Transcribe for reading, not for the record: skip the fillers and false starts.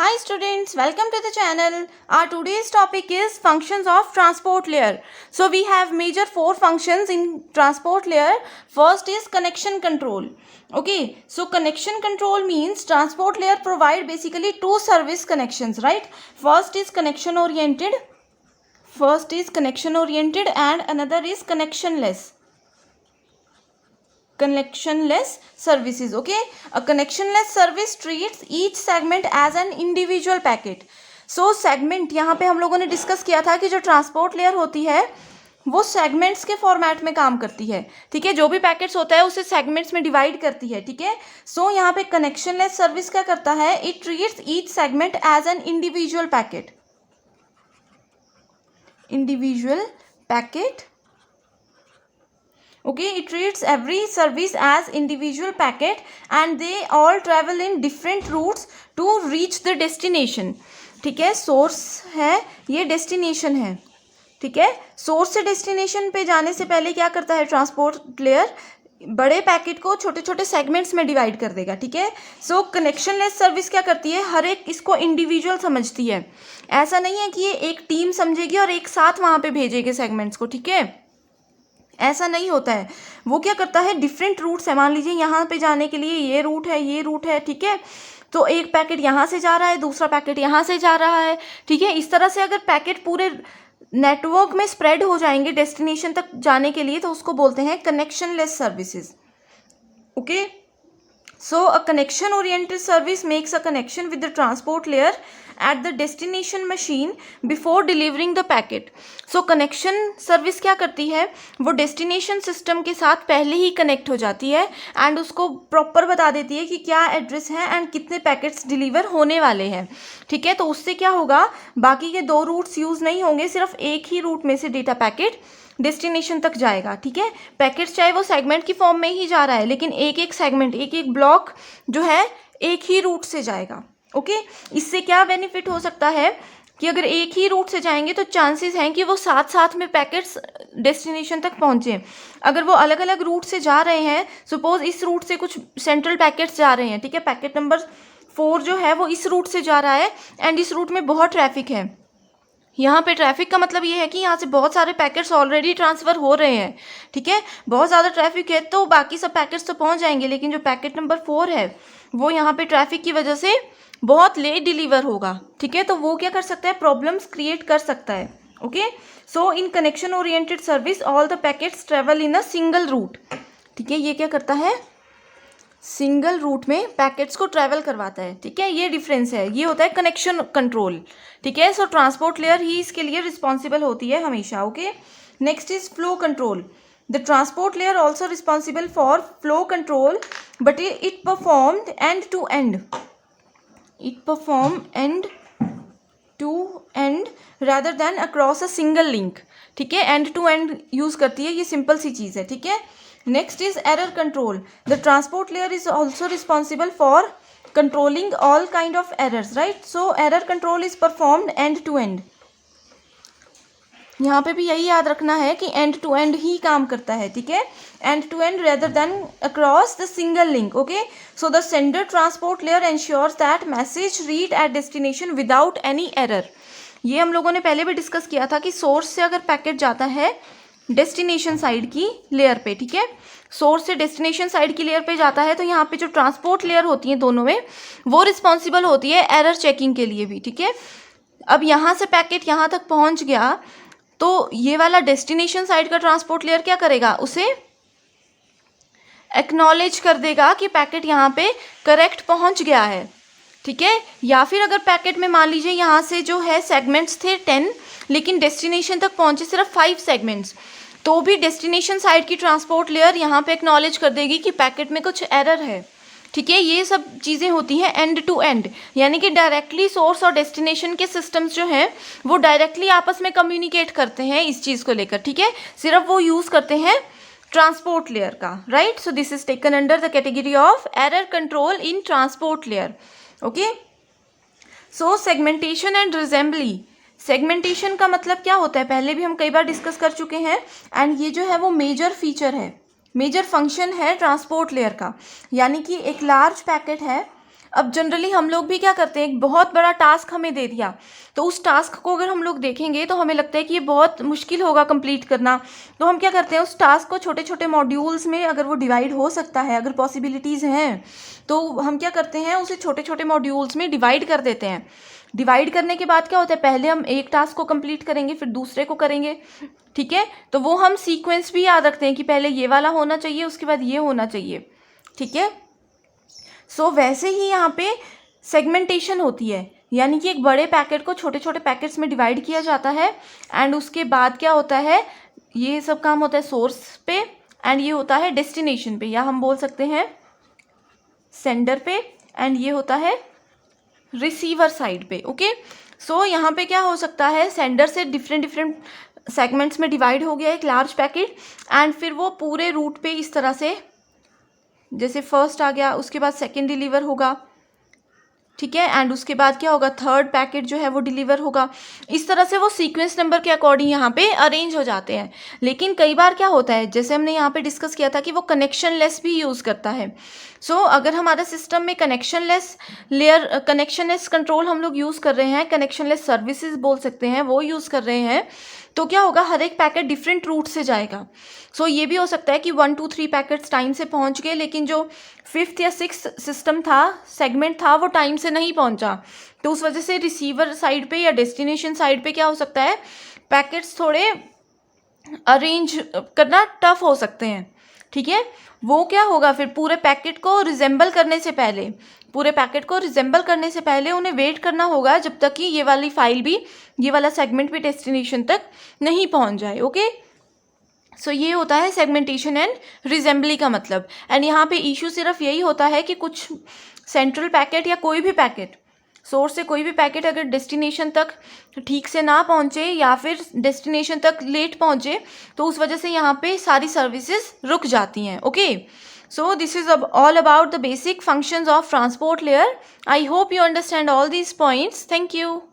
Hi students, welcome to the channel. Our today's topic is functions of transport layer. So we have major four functions in transport layer. First is connection control. Okay, so connection control means transport layer provide basically two service connections, right? First is connection oriented and another is connectionless services. Okay, a connectionless service treats each segment as an individual packet. So segment यहाँ पे हम लोगों ने discuss किया था कि जो transport layer होती है वो सेगमेंट्स के फॉर्मेट में काम करती है. ठीक है, जो भी पैकेट्स होता है उसे सेगमेंट्स में डिवाइड करती है. ठीक है, सो यहाँ पे कनेक्शनलेस सर्विस क्या करता है, it treats each segment as an individual packet. Okay, it treats every service as individual packet and they all travel in different routes to reach the destination. ठीक है, सोर्स है, ये डेस्टिनेशन है. ठीक है, सोर्स से डेस्टिनेशन पे जाने से पहले क्या करता है ट्रांसपोर्ट लेयर, बड़े पैकेट को छोटे छोटे सेगमेंट्स में डिवाइड कर देगा. ठीक है, सो कनेक्शनलेस सर्विस क्या करती है, हर एक इसको इंडिविजुअल समझती है. ऐसा नहीं है कि ये एक टीम समझेगी और एक साथ वहाँ पे भेजेगी सेगमेंट्स को. ठीक है, ऐसा नहीं होता है. वो क्या करता है, डिफरेंट रूट्स है. मान लीजिए यहाँ पे जाने के लिए ये रूट है. ठीक है, तो एक पैकेट यहाँ से जा रहा है, दूसरा पैकेट यहाँ से जा रहा है. ठीक है, इस तरह से अगर पैकेट पूरे नेटवर्क में स्प्रेड हो जाएंगे डेस्टिनेशन तक जाने के लिए तो उसको बोलते हैं connectionless services. Okay, so a connection oriented service makes a connection with the transport layer at the destination machine before delivering the packet. So connection service क्या करती है, वो destination system के साथ पहले ही connect हो जाती है and उसको proper बता देती है कि क्या एड्रेस है and कितने पैकेट्स डिलीवर होने वाले हैं. ठीक है, तो उससे क्या होगा, बाकी के दो रूट्स यूज़ नहीं होंगे, सिर्फ एक ही रूट में से डेटा पैकेट डेस्टिनेशन तक जाएगा. ठीक है, पैकेट्स चाहे वो सेगमेंट की फॉर्म में ही जा रहा है लेकिन एक एक सेगमेंट, एक एक ब्लॉक जो है एक ही रूट से जाएगा. ओके, इससे क्या बेनिफिट हो सकता है कि अगर एक ही रूट से जाएंगे तो चांसेस हैं कि वो साथ साथ में पैकेट्स डेस्टिनेशन तक पहुंचे. अगर वो अलग अलग रूट से जा रहे हैं, सपोज इस रूट से कुछ सेंट्रल पैकेट्स जा रहे हैं. ठीक है, पैकेट नंबर 4 जो है वो इस रूट से जा रहा है एंड इस रूट में बहुत ट्रैफिक है. यहाँ पे ट्रैफिक का मतलब ये है कि यहाँ से बहुत सारे पैकेट्स ऑलरेडी ट्रांसफ़र हो रहे हैं. ठीक है, बहुत ज़्यादा ट्रैफिक है तो बाकी सब पैकेट्स तो पहुँच जाएंगे लेकिन जो पैकेट नंबर 4 है वो यहाँ पे ट्रैफिक की वजह से बहुत लेट डिलीवर होगा. ठीक है, तो वो क्या कर सकता है, प्रॉब्लम्स क्रिएट कर सकता है. Okay, so in connection oriented service all the packets travel in a single route. ठीक है, ये क्या करता है, सिंगल रूट में पैकेट्स को ट्रैवल करवाता है. ठीक है, ये डिफरेंस है, ये होता है कनेक्शन कंट्रोल. ठीक है, सो ट्रांसपोर्ट लेयर ही इसके लिए रिस्पॉन्सिबल होती है हमेशा. Okay, next is flow control. The transport layer also responsible for flow control but it perform end to end rather than across a single link. ठीक है, एंड टू एंड यूज करती है, ये सिंपल सी चीज़ है. ठीक है, next is error control. The transport layer is also responsible for controlling all kind of errors, right. So error control is performed end to end. यहाँ पे भी यही याद रखना है कि एंड टू एंड ही काम करता है. ठीक है, end to end rather than across the single link. Okay, so the sender transport layer ensures that message read at destination without any error. ये हम लोगों ने पहले भी डिस्कस किया था कि सोर्स से अगर पैकेट जाता है डेस्टिनेशन साइड की लेयर पे, ठीक है, सोर्स से डेस्टिनेशन साइड की लेयर पे जाता है तो यहाँ पे जो ट्रांसपोर्ट लेयर होती है दोनों में वो रिस्पॉन्सिबल होती है एरर चेकिंग के लिए भी. ठीक है, अब यहाँ से पैकेट यहाँ तक पहुँच गया तो ये वाला डेस्टिनेशन साइड का ट्रांसपोर्ट लेयर क्या करेगा, उसे एक्नॉलेज कर देगा कि पैकेट यहाँ पे करेक्ट पहुँच गया है. ठीक है, या फिर अगर पैकेट में मान लीजिए यहाँ से जो है सेगमेंट्स थे 10 लेकिन डेस्टिनेशन तक पहुँचे सिर्फ 5 सेगमेंट्स, तो भी डेस्टिनेशन साइड की ट्रांसपोर्ट लेयर यहाँ पे एक्नॉलेज कर देगी कि पैकेट में कुछ एरर है. ठीक है, ये सब चीज़ें होती हैं एंड टू एंड, यानी कि डायरेक्टली सोर्स और डेस्टिनेशन के सिस्टम्स जो हैं वो डायरेक्टली आपस में कम्युनिकेट करते हैं इस चीज़ को लेकर. ठीक है, सिर्फ वो यूज़ करते हैं ट्रांसपोर्ट लेयर का, right. So this is taken under the category of error control in transport layer. Okay, so segmentation and reassembly. Segmentation का मतलब क्या होता है, पहले भी हम कई बार डिस्कस कर चुके हैं एंड ये जो है वो मेजर फीचर है, मेजर फंक्शन है ट्रांसपोर्ट लेयर का. यानी कि एक लार्ज पैकेट है अब जनरली हम लोग भी क्या करते हैं, एक बहुत बड़ा टास्क हमें दे दिया, तो उस टास्क को अगर हम लोग देखेंगे तो हमें लगता है कि ये बहुत मुश्किल होगा कंप्लीट करना, तो हम क्या करते हैं, उस टास्क को छोटे छोटे मॉड्यूल्स में अगर वो डिवाइड हो सकता है, अगर पॉसिबिलिटीज़ हैं, तो हम क्या करते हैं, उसे छोटे छोटे मॉड्यूल्स में डिवाइड कर देते हैं। डिवाइड करने के बाद क्या होता है, पहले हम एक टास्क को कंप्लीट करेंगे, फिर दूसरे को करेंगे, ठीक है। तो वो हम सीक्वेंस भी याद रखते हैं कि पहले ये वाला होना चाहिए, उसके बाद ये होना चाहिए, ठीक है। सो वैसे ही यहाँ पे सेगमेंटेशन होती है, यानी कि एक बड़े पैकेट को छोटे छोटे पैकेट्स में डिवाइड किया जाता है, एंड उसके बाद क्या होता है, ये सब काम होता है सोर्स पे, एंड ये होता है डेस्टिनेशन पे, या हम बोल सकते हैं सेंडर पे, एंड ये होता है रिसीवर साइड पे। ओके, सो यहाँ पे क्या हो सकता है, सेंडर से डिफरेंट सेगमेंट्स में डिवाइड हो गया एक लार्ज पैकेट, एंड फिर वो पूरे रूट पे इस तरह से, जैसे फर्स्ट आ गया, उसके बाद सेकंड डिलीवर होगा, ठीक है, एंड उसके बाद क्या होगा, थर्ड पैकेट जो है वो डिलीवर होगा। इस तरह से वो सीक्वेंस नंबर के अकॉर्डिंग यहाँ पे अरेंज हो जाते हैं। लेकिन कई बार क्या होता है, जैसे हमने यहाँ पे डिस्कस किया था कि वो कनेक्शन लेस भी यूज़ करता है। सो अगर हमारे सिस्टम में कनेक्शन लेस कंट्रोल हम लोग यूज़ कर रहे हैं, कनेक्शन लेस सर्विसेज बोल सकते हैं, वो यूज़ कर रहे हैं, तो क्या होगा, हर एक पैकेट डिफरेंट रूट से जाएगा। सो ये भी हो सकता है कि 1 2 3 पैकेट्स टाइम से पहुंच गए, लेकिन जो 5th या 6th सिस्टम था, सेगमेंट था, वो टाइम से नहीं पहुंचा, तो उस वजह से रिसीवर साइड पे या डेस्टिनेशन साइड पे क्या हो सकता है, पैकेट्स थोड़े अरेंज करना टफ हो सकते हैं, ठीक है। वो क्या होगा, फिर पूरे पैकेट को रिजेंबल करने से पहले उन्हें वेट करना होगा जब तक कि ये वाली फाइल भी, ये वाला सेगमेंट भी डेस्टिनेशन तक नहीं पहुंच जाए। ओके, सो ये होता है सेगमेंटेशन एंड रिजेंबली का मतलब। एंड यहाँ पे इशू सिर्फ यही होता है कि कुछ सेंट्रल पैकेट या कोई भी पैकेट, सोर्स से कोई भी पैकेट अगर डेस्टिनेशन तक ठीक से ना पहुँचे या फिर डेस्टिनेशन तक लेट पहुँचे, तो उस वजह से यहाँ पे सारी सर्विसेज रुक जाती हैं। Okay, so this is all about the basic functions of transport layer. I hope you understand all these points. Thank you.